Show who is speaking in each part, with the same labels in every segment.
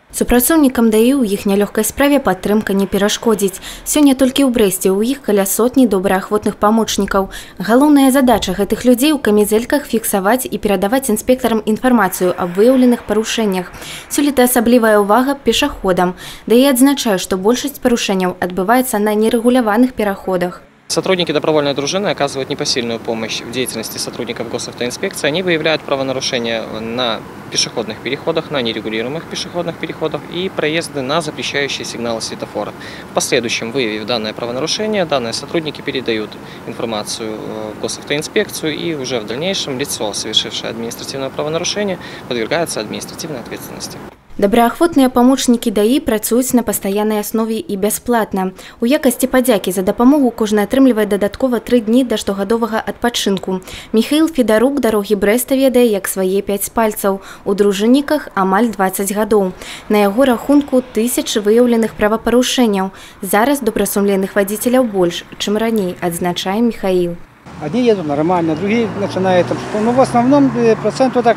Speaker 1: Супрацоўнікам ДАІ ў іх нялёгкай справе падтрымка не перашкодзіць. Сёння толькі ў Брэсце ў іх каля сотні добраахвотных памочнікаў. Галоўная задача гэтых людзей у камізэльках фіксаваць і перадаваць інспектарам інфармацыю аб выяўленых парушэннях. Сёлета асаблівая ўвага пешаходам. ДАІ адзначае, што большасць парушэнняў адбываецца на нерэгуляваных пераходах.
Speaker 2: Сотрудники добровольной дружины оказывают непосильную помощь в деятельности сотрудников госавтоинспекции. Они выявляют правонарушения на пешеходных переходах, на нерегулируемых пешеходных переходах и проезды на запрещающие сигналы светофора. В последующем, выявив данное правонарушение, данные сотрудники передают информацию в госавтоинспекцию, и уже в дальнейшем лицо, совершившее административное правонарушение, подвергается административной ответственности.
Speaker 1: Добраахвотныя памочнікі ДАІ працуюць на пастаяннай аснове і бясплатна. У якасці падзякі за дапамогу кожны атрымлівае дадатково 3 дні да штогадовага адпачынку. Міхаіл Федарук дарогі Брэста ведае як свае 5 пальцаў. У дружынніках амаль 20 гадоў. На яго рахунку тысячы выяўленых правапарушэнняў. Зараз добрасумленных вадзіцеляў больш, чым раней, адзначае Михаил.
Speaker 3: Одни едут нормально, другие начинают. Но в основном проценту так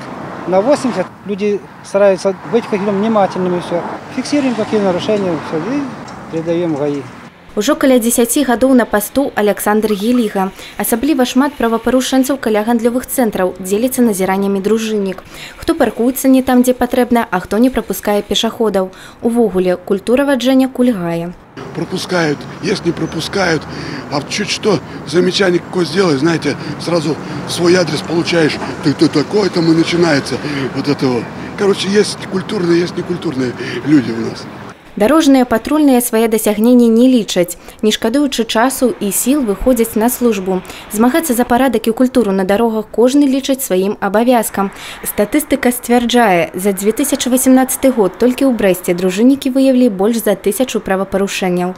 Speaker 3: на 80 люди стараются быть какими-то внимательными, все. Фиксируем какие нарушения, все, и передаем в ГАИ.
Speaker 1: Ужо каля 10 гадоў на пасту Александр Геліга. Асабліва шмат правапарушэнцаў каля гандлёвых цэнтраў, дзеліцца назіраннямі дружыннік. Хто паркуецца не там, дзе патрэбна, а хто не пропускае пешаходаў. Увогуле, культура ваджэння кульгае.
Speaker 4: Пропускают, если не пропускают, а чуть что замечание какое сделай, знаете, сразу свой адрес получаешь, ты кто такой, там и начинается вот это вот. Короче, есть культурные, есть некультурные люди у нас.
Speaker 1: Дарожныя патрульныя свае дасягненні не лічаць. Не шкадуючы часу і сіл выходзяць на службу. Змагацца за парадак і культуру на дарогах кожны лічыць сваім абавязкам. Статыстыка сцвярджае, за 2018 год толькі ў Брэсце дружыннікі выявілі больш за 1000 правапарушэнняў.